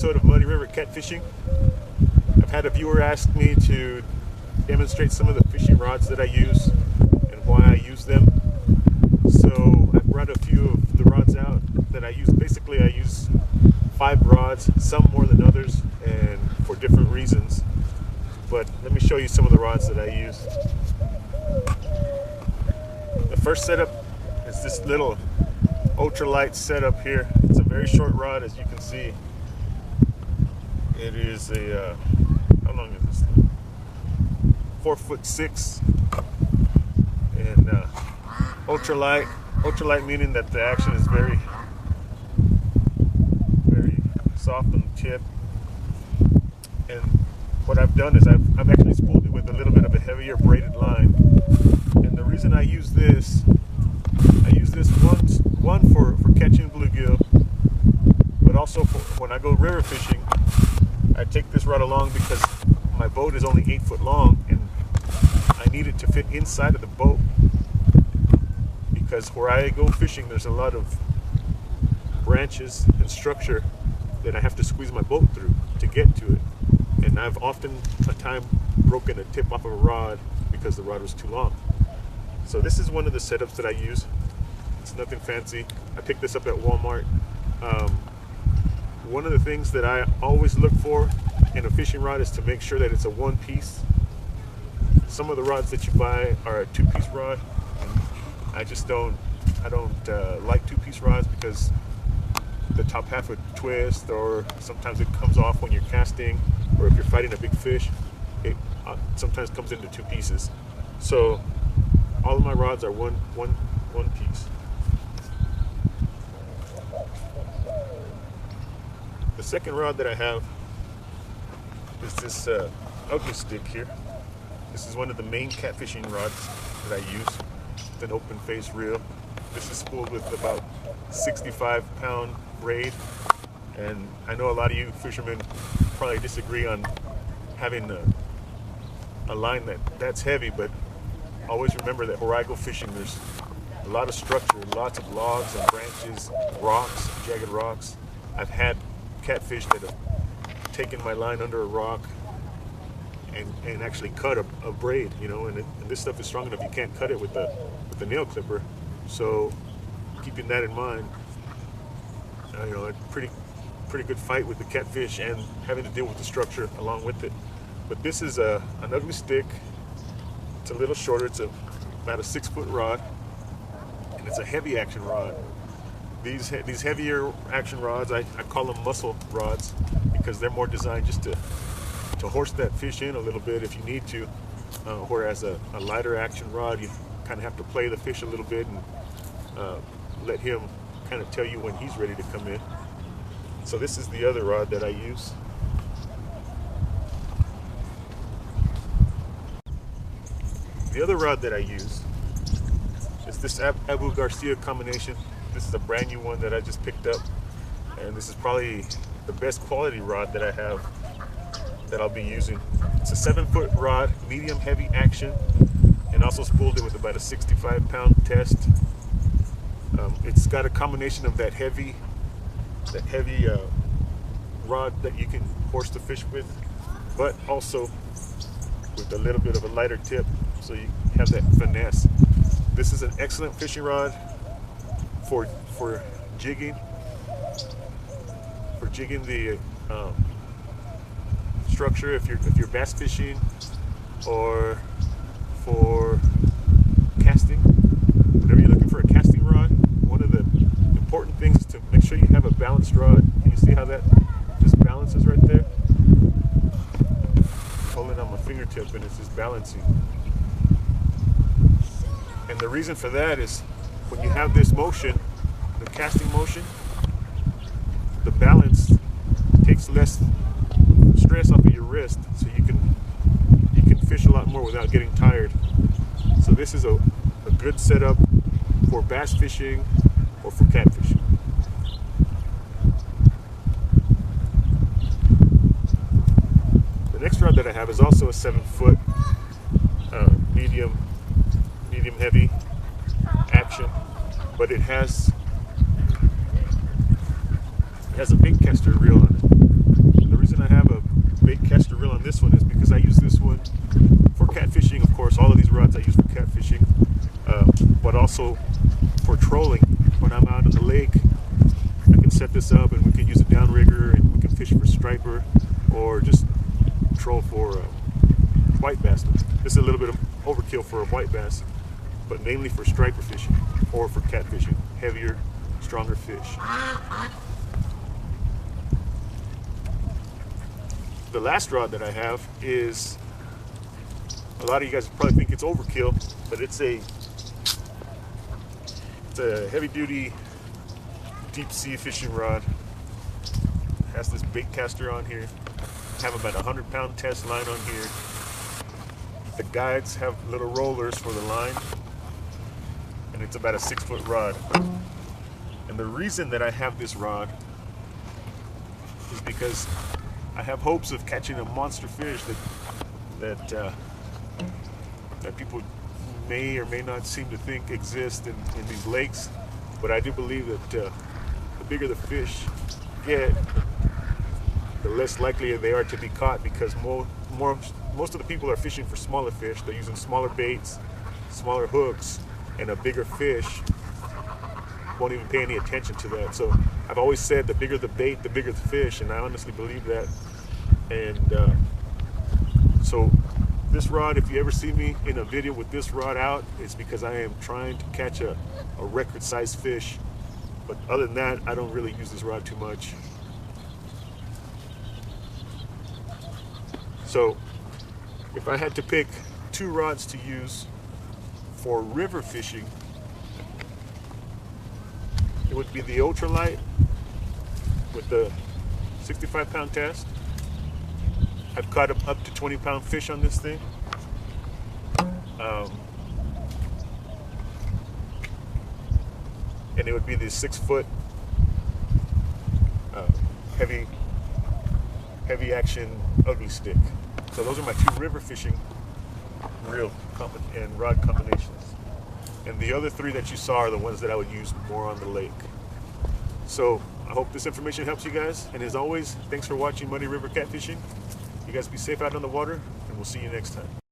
episode of Muddy River Catfishing. I've had a viewer ask me to demonstrate some of the fishing rods that I use and why I use them. So I brought a few of the rods out that I use. Basically I use 5 rods, some more than others and for different reasons. But let me show you some of the rods that I use. The first setup is this little ultralight setup here. It's a very short rod, as you can see. It is a how long is this? 4'6", and ultralight. Ultralight meaning that the action is very soft on the tip. And what I've done is I've actually spooled it with a little bit of a heavier braided line. And the reason I use this one for catching bluegill, but also for when I go river fishing. I take this rod along because my boat is only 8 foot long and I need it to fit inside of the boat, because where I go fishing there's a lot of branches and structure that I have to squeeze my boat through to get to it. And I've often a time broken a tip off of a rod because the rod was too long. So this is one of the setups that I use. It's nothing fancy. I picked this up at Walmart. One of the things that I always look for in a fishing rod is to make sure that it's a one piece. Some of the rods that you buy are a 2-piece rod. I don't like 2-piece rods because the top half would twist, or sometimes it comes off when you're casting, or if you're fighting a big fish, it sometimes comes into 2 pieces. So all of my rods are one piece. The second rod that I have is this ugly stick here. This is one of the main catfishing rods that I use. It's an open face reel. This is spooled with about 65-pound braid. And I know a lot of you fishermen probably disagree on having a line that's heavy, but always remember that where I go fishing there's a lot of structure, lots of logs and branches, rocks, jagged rocks. I've had catfish that have taken my line under a rock and actually cut a braid, you know, and this stuff is strong enough you can't cut it with the nail clipper. So keeping that in mind, you know, a pretty good fight with the catfish and having to deal with the structure along with it. But this is an ugly stick. It's a little shorter. It's about a 6-foot rod, and it's a heavy action rod. These heavier action rods, I call them muscle rods, because they're more designed just to horse that fish in a little bit if you need to, whereas a lighter action rod, you kind of have to play the fish a little bit and let him kind of tell you when he's ready to come in. So this is the other rod that I use. The other rod that I use is this Abu Garcia combination. This is a brand new one that I just picked up, and this is probably the best quality rod that I have that I'll be using. It's a 7-foot rod, medium heavy action, and also spooled it with about a 65-pound test. It's got a combination of that heavy rod that you can horse the fish with, but also with a little bit of a lighter tip, so you have that finesse. This is an excellent fishing rod for jigging the structure if you're bass fishing, or for casting. Whenever you're looking for a casting rod, one of the important things is to make sure you have a balanced rod. Can you see how that just balances right there? Holding on my fingertip and it's just balancing. And the reason for that is when you have this motion, the casting motion, the balance takes less stress off of your wrist, so you can fish a lot more without getting tired. So this is a good setup for bass fishing or for catfishing. The next rod that I have is also a 7-foot medium heavy action, but it has a big caster reel on it. also for trolling. When I'm out in the lake, I can set this up and we can use a downrigger and we can fish for striper or just troll for white bass. This is a little bit of overkill for a white bass, but mainly for striper fishing or for catfishing, heavier, stronger fish. The last rod that I have is, a lot of you guys probably think it's overkill, but it's a heavy duty deep sea fishing rod. It has this bait caster on here. I have about 100-pound test line on here. The guides have little rollers for the line, and it's about a 6-foot rod. And the reason that I have this rod is because I have hopes of catching a monster fish that people may or may not seem to think exist in these lakes. But I do believe that the bigger the fish get, the less likely they are to be caught, because most of the people are fishing for smaller fish. They're using smaller baits, smaller hooks, and a bigger fish won't even pay any attention to that. So I've always said the bigger the bait, the bigger the fish, and I honestly believe that. And so this rod, if you ever see me in a video with this rod out, it's because I am trying to catch a record-sized fish. But other than that, I don't really use this rod too much. So if I had to pick 2 rods to use for river fishing, it would be the ultralight with the 65-pound test. I've caught up to 20-pound fish on this thing. And it would be the 6-foot heavy action ugly stick. So those are my 2 river fishing reel and rod combinations. And the other 3 that you saw are the ones that I would use more on the lake. So I hope this information helps you guys. And as always, thanks for watching Muddy River Catfishing. You guys be safe out on the water, and we'll see you next time.